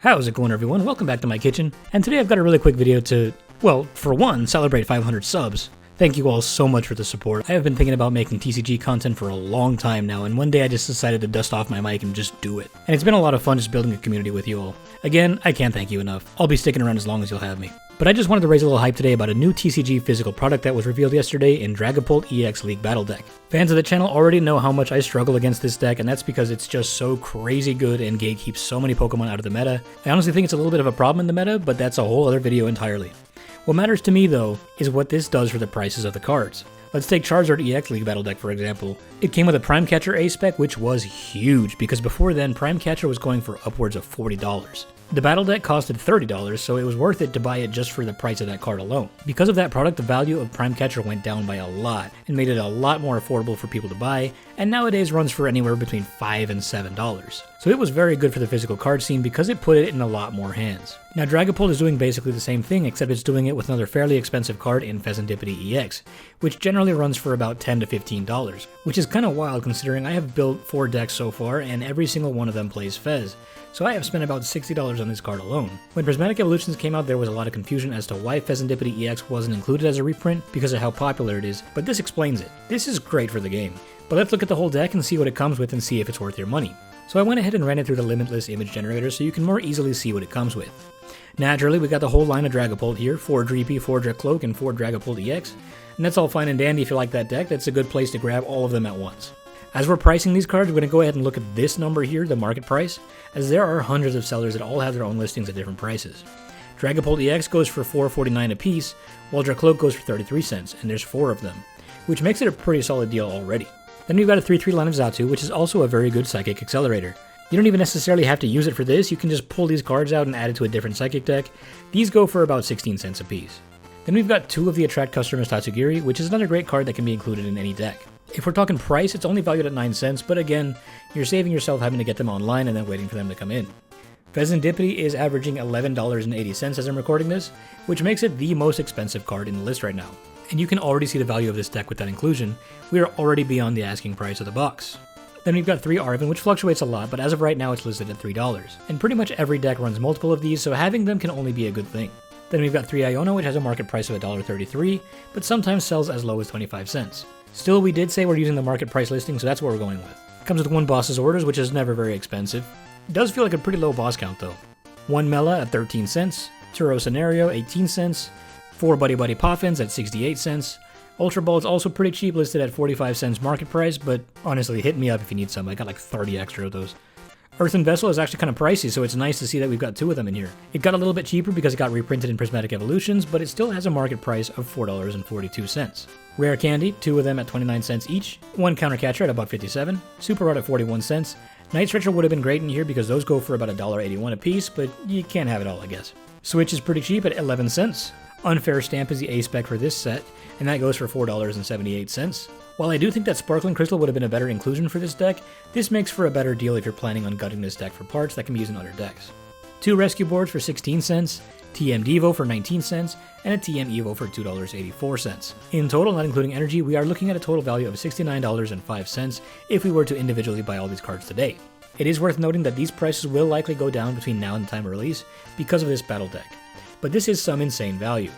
How's it going, everyone? Welcome back to my kitchen, and today I've got a really quick video to, well, for one, celebrate 500 subs. Thank you all so much for the support. I have been thinking about making TCG content for a long time now, and one day I just decided to dust off my mic and just do it. And it's been a lot of fun just building a community with you all. Again, I can't thank you enough. I'll be sticking around as long as you'll have me. But I just wanted to raise a little hype today about a new TCG physical product that was revealed yesterday in Dragapult EX League Battle Deck. Fans of the channel already know how much I struggle against this deck, and that's because it's just so crazy good and gatekeeps so many Pokemon out of the meta. I honestly think it's a little bit of a problem in the meta, but that's a whole other video entirely. What matters to me, though, is what this does for the prices of the cards. Let's take Charizard EX League Battle Deck, for example. It came with a Prime Catcher A-Spec, which was huge, because before then, Prime Catcher was going for upwards of $40. The battle deck costed $30, so it was worth it to buy it just for the price of that card alone. Because of that product, the value of Prime Catcher went down by a lot, and made it a lot more affordable for people to buy, and nowadays runs for anywhere between $5 and $7. So it was very good for the physical card scene because it put it in a lot more hands. Now Dragapult is doing basically the same thing, except it's doing it with another fairly expensive card in Pheasantipity EX, which generally runs for about $10 to $15, which is kind of wild considering I have built 4 decks so far, and every single one of them plays Fez. So I have spent about $60 on this card alone. When Prismatic Evolutions came out, there was a lot of confusion as to why Pheasantipity EX wasn't included as a reprint because of how popular it is, but this explains it. This is great for the game. But let's look at the whole deck and see what it comes with and see if it's worth your money. So I went ahead and ran it through the limitless image generator so you can more easily see what it comes with. Naturally, we got the whole line of Dragapult here, 4 Dreepy, 4 Dracloak, and 4 Dragapult EX, and that's all fine and dandy if you like that deck. That's a good place to grab all of them at once. As we're pricing these cards, we're going to go ahead and look at this number here, the market price, as there are hundreds of sellers that all have their own listings at different prices. Dragapult EX goes for $4.49 a piece, while Dracloak goes for 33 cents, and there's 4 of them, which makes it a pretty solid deal already. Then we've got a 3/3 line of Xatu, which is also a very good Psychic Accelerator. You don't even necessarily have to use it for this, you can just pull these cards out and add it to a different Psychic deck. These go for about 16 cents a piece. Then we've got 2 of the Attract Customers Tatsugiri, which is another great card that can be included in any deck. If we're talking price, it's only valued at 9 cents, but again, you're saving yourself having to get them online and then waiting for them to come in. Pheasantipity is averaging $11.80 as I'm recording this, which makes it the most expensive card in the list right now. And you can already see the value of this deck with that inclusion. We are already beyond the asking price of the box. Then we've got 3 Arven, which fluctuates a lot, but as of right now it's listed at $3. And pretty much every deck runs multiple of these, so having them can only be a good thing. Then we've got 3 Iono, which has a market price of $1.33, but sometimes sells as low as 25 cents. Still, we did say we're using the market price listing, so that's what we're going with. Comes with 1 Boss's Orders, which is never very expensive. It does feel like a pretty low boss count though. 1 Mela at 13 cents, Turo Scenario 18 cents, 4 Buddy Buddy Poffins at 68 cents. Ultra Ball is also pretty cheap, listed at 45 cents market price, but honestly, hit me up if you need some. I got like 30 extra of those. Earthen Vessel is actually kind of pricey, so it's nice to see that we've got 2 of them in here. It got a little bit cheaper because it got reprinted in Prismatic Evolutions, but it still has a market price of $4.42. Rare Candy, 2 of them at 29 cents each, 1 Counter Catcher at $1.57, Super Rod at 41 cents. Night Stretcher would have been great in here because those go for about $1.81 a piece, but you can't have it all, I guess. Switch is pretty cheap at 11 cents. Unfair Stamp is the A-Spec for this set, and that goes for $4.78. While I do think that Sparkling Crystal would have been a better inclusion for this deck, this makes for a better deal if you're planning on gutting this deck for parts that can be used in other decks. 2 Rescue Boards for 16 cents, TM Devo for 19 cents, and a TM Evo for $2.84. In total, not including energy, we are looking at a total value of $69.05 if we were to individually buy all these cards today. It is worth noting that these prices will likely go down between now and the time of release because of this battle deck, but this is some insane value.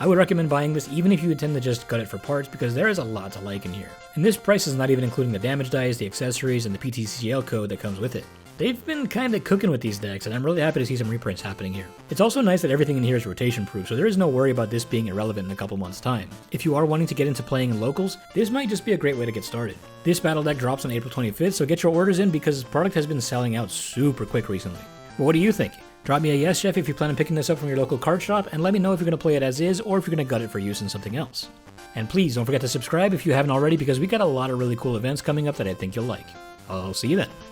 I would recommend buying this even if you intend to just gut it for parts because there is a lot to like in here. And this price is not even including the damage dice, the accessories, and the PTCL code that comes with it. They've been kinda cooking with these decks, and I'm really happy to see some reprints happening here. It's also nice that everything in here is rotation proof, so there is no worry about this being irrelevant in a couple months' time. If you are wanting to get into playing in locals, this might just be a great way to get started. This battle deck drops on April 25th, so get your orders in because this product has been selling out super quick recently. But what do you think? Drop me a yes, Chef, if you plan on picking this up from your local card shop, and let me know if you're going to play it as is or if you're going to gut it for use in something else. And please don't forget to subscribe if you haven't already because we got a lot of really cool events coming up that I think you'll like. I'll see you then.